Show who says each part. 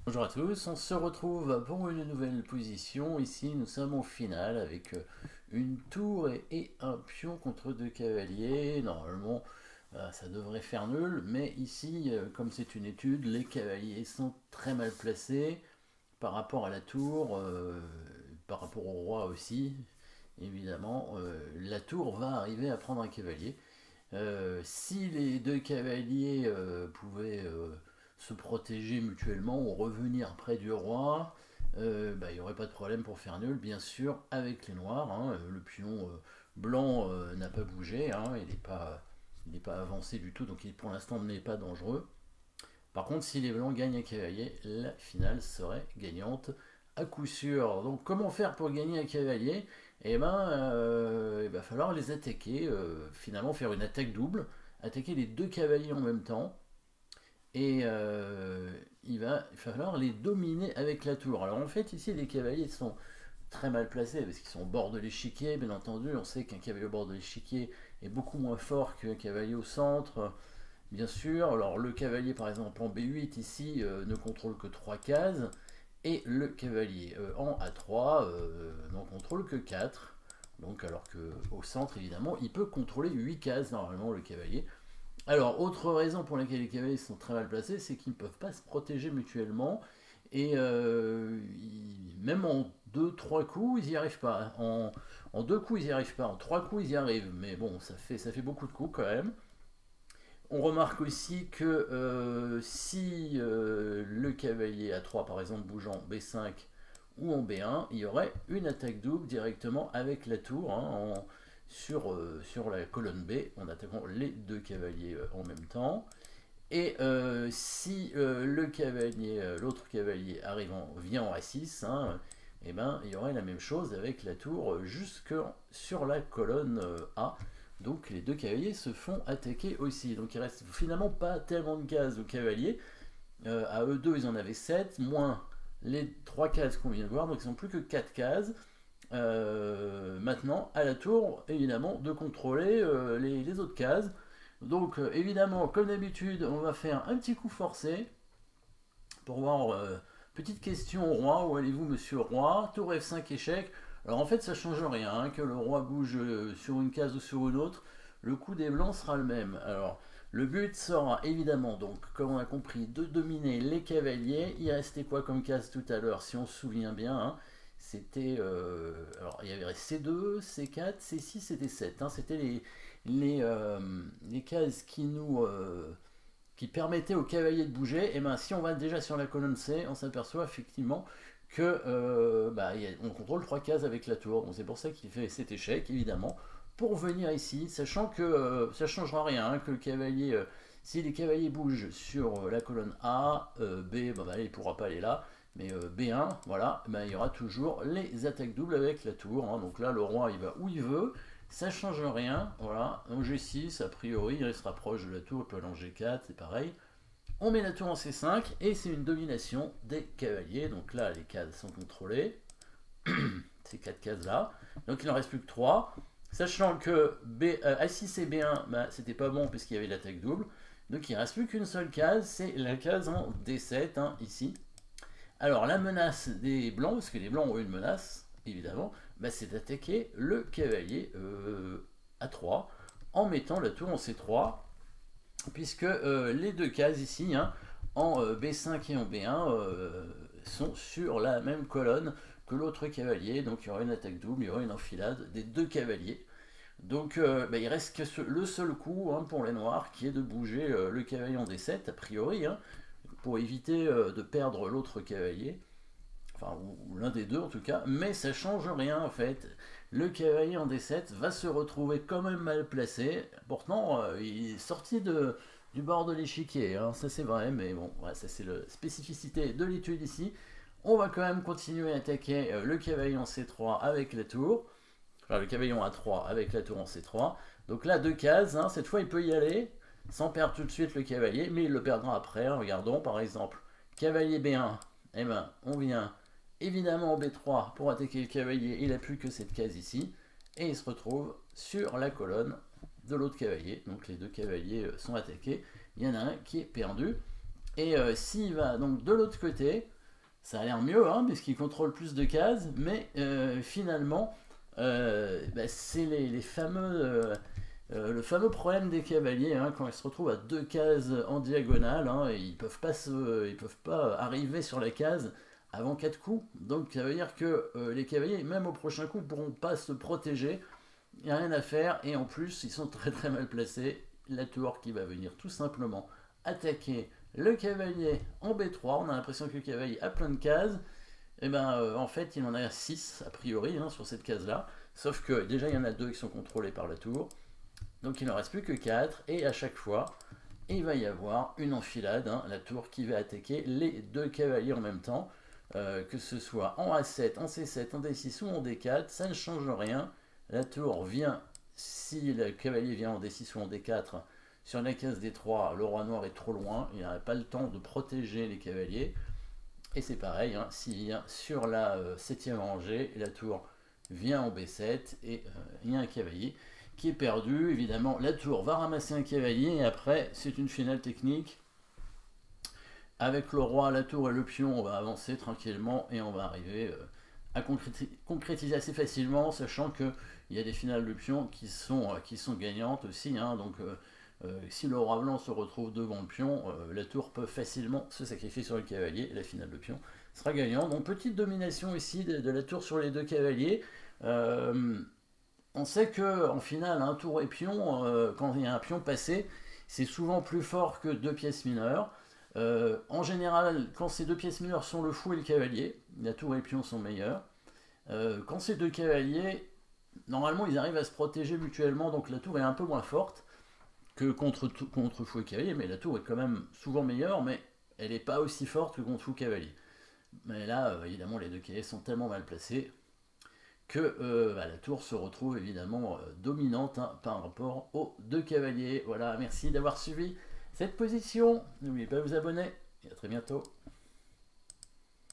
Speaker 1: Bonjour à tous, on se retrouve pour une nouvelle position. Ici, nous sommes en finale avec une tour et un pion contre deux cavaliers. Normalement, ça devrait faire nul, mais ici, comme c'est une étude, les cavaliers sont très mal placés par rapport à la tour, par rapport au roi aussi. Évidemment, la tour va arriver à prendre un cavalier. Si les deux cavaliers pouvaient se protéger mutuellement ou revenir près du roi, il n'y aurait pas de problème pour faire nul, bien sûr, avec les noirs, hein. Le pion blanc n'a pas bougé, hein, il n'est pas avancé du tout, donc il pour l'instant n'est pas dangereux. Par contre, si les blancs gagnent un cavalier, la finale serait gagnante à coup sûr. Donc comment faire pour gagner un cavalier? Il va falloir les attaquer, finalement faire une attaque double, attaquer les deux cavaliers en même temps, et il va falloir les dominer avec la tour. Alors en fait ici les cavaliers sont très mal placés parce qu'ils sont au bord de l'échiquier, bien entendu. On sait qu'un cavalier au bord de l'échiquier est beaucoup moins fort qu'un cavalier au centre, bien sûr. Alors le cavalier par exemple en B8 ici ne contrôle que 3 cases, et le cavalier en A3 n'en contrôle que 4. Donc alors qu'au centre évidemment il peut contrôler 8 cases normalement le cavalier. Alors autre raison pour laquelle les cavaliers sont très mal placés, c'est qu'ils ne peuvent pas se protéger mutuellement, et même en deux trois coups ils n'y arrivent pas. En 2 coups ils n'y arrivent pas, en 3 coups ils y arrivent, mais bon ça fait beaucoup de coups quand même. On remarque aussi que si le cavalier A3 par exemple bouge en B5 ou en B1, il y aurait une attaque double directement avec la tour, hein, sur la colonne B, en attaquant les deux cavaliers en même temps. Et si l'autre cavalier vient en A6, hein, il y aurait la même chose avec la tour jusque sur la colonne A. Donc les deux cavaliers se font attaquer aussi. Donc il reste finalement pas tellement de cases aux cavaliers. À eux deux, ils en avaient 7, moins les 3 cases qu'on vient de voir, donc ils n'ont plus que 4 cases. Maintenant, à la tour, évidemment, de contrôler les autres cases. Donc, évidemment, comme d'habitude, on va faire un petit coup forcé pour voir. Petite question au roi, où allez-vous, monsieur roi? Tour F5 échec. Alors en fait, ça change rien, hein, que le roi bouge sur une case ou sur une autre, le coup des blancs sera le même. Alors, le but sera évidemment, donc, comme on a compris, de dominer les cavaliers. Il restait quoi comme case tout à l'heure, si on se souvient bien, hein? C'était. Alors, il y avait C2, C4, C6 et D7, hein. C'était les cases qui permettait aux cavaliers de bouger. Et ben si on va déjà sur la colonne C, on s'aperçoit effectivement que on contrôle 3 cases avec la tour. Donc c'est pour ça qu'il fait cet échec, évidemment, pour venir ici, sachant que ça ne changera rien, hein, que le cavalier, si les cavaliers bougent sur la colonne A, B, il ne pourra pas aller là, mais B1, voilà, il y aura toujours les attaques doubles avec la tour, hein. Donc là, le roi, il va où il veut, ça change rien, voilà. Donc G6, a priori, il restera proche de la tour, il peut aller en G4, c'est pareil. On met la tour en C5 et c'est une domination des cavaliers. Donc là, les cases sont contrôlées, ces 4 cases-là. Donc il n'en reste plus que 3. Sachant que A6 et B1, c'était pas bon puisqu'il y avait l'attaque double. Donc il ne reste plus qu'une seule case, c'est la case en D7, hein, ici. Alors la menace des blancs, parce que les blancs ont une menace, évidemment, c'est d'attaquer le cavalier A3 en mettant la tour en C3, puisque les deux cases ici, hein, en B5 et en B1, sont sur la même colonne que l'autre cavalier, donc il y aura une attaque double, il y aura une enfilade des deux cavaliers. Donc il reste que le seul coup, hein, pour les noirs, qui est de bouger le cavalier en D7, a priori, hein, pour éviter de perdre l'autre cavalier, enfin ou l'un des deux en tout cas, mais ça change rien en fait. Le cavalier en D7 va se retrouver quand même mal placé, pourtant il est sorti du bord de l'échiquier, hein, ça c'est vrai, mais bon, ouais, ça c'est la spécificité de l'étude ici. On va quand même continuer à attaquer le cavalier en C3 avec la tour, enfin le cavalier en A3 avec la tour en C3. Donc là, 2 cases, hein, cette fois il peut y aller, sans perdre tout de suite le cavalier, mais il le perdra après. Regardons par exemple, cavalier B1, on vient évidemment en B3 pour attaquer le cavalier, il n'a plus que cette case ici, et il se retrouve sur la colonne de l'autre cavalier. Donc les deux cavaliers sont attaqués, il y en a un qui est perdu, et s'il va donc de l'autre côté, Ça a l'air mieux, hein, puisqu'il contrôle plus de cases, mais finalement, c'est les fameux, le fameux problème des cavaliers, hein, quand ils se retrouvent à 2 cases en diagonale, hein, et ils peuvent pas arriver sur la case avant 4 coups. Donc ça veut dire que les cavaliers, même au prochain coup, ne pourront pas se protéger. Il n'y a rien à faire, et en plus, ils sont très très mal placés. La tour qui va venir tout simplement attaquer le cavalier en B3. On a l'impression que le cavalier a plein de cases. Et en fait, il en a 6 a priori, hein, sur cette case-là. Sauf que déjà, il y en a 2 qui sont contrôlés par la tour. Donc il ne reste plus que 4. Et à chaque fois, il va y avoir une enfilade. Hein, la tour qui va attaquer les 2 cavaliers en même temps. Que ce soit en A7, en C7, en D6 ou en D4, ça ne change rien. La tour vient, si le cavalier vient en D6 ou en D4, sur la case D3, le roi noir est trop loin, il n'aurait pas le temps de protéger les cavaliers. Et c'est pareil, hein, s'il vient sur la 7e rangée, la tour vient en B7 et il y a un cavalier qui est perdu. Évidemment, la tour va ramasser un cavalier et après, c'est une finale technique. Avec le roi, la tour et le pion, on va avancer tranquillement et on va arriver à concrétiser assez facilement, sachant qu'il y a des finales de pion qui sont gagnantes aussi. Hein, donc si le roi blanc se retrouve devant le pion, la tour peut facilement se sacrifier sur le cavalier et la finale de pion sera gagnante. Donc petite domination ici de la tour sur les 2 cavaliers. On sait que en finale, un tour et pion, quand il y a un pion passé, c'est souvent plus fort que 2 pièces mineures. En général, quand ces 2 pièces mineures sont le fou et le cavalier, la tour et le pion sont meilleurs. Quand ces 2 cavaliers, normalement ils arrivent à se protéger mutuellement, donc la tour est un peu moins forte que contre fou et cavalier, mais la tour est quand même souvent meilleure, mais elle n'est pas aussi forte que contre fou cavalier. Mais là, évidemment, les 2 cavaliers sont tellement mal placés que la tour se retrouve évidemment dominante, hein, par rapport aux 2 cavaliers. Voilà, merci d'avoir suivi cette position. N'oubliez pas de vous abonner et à très bientôt.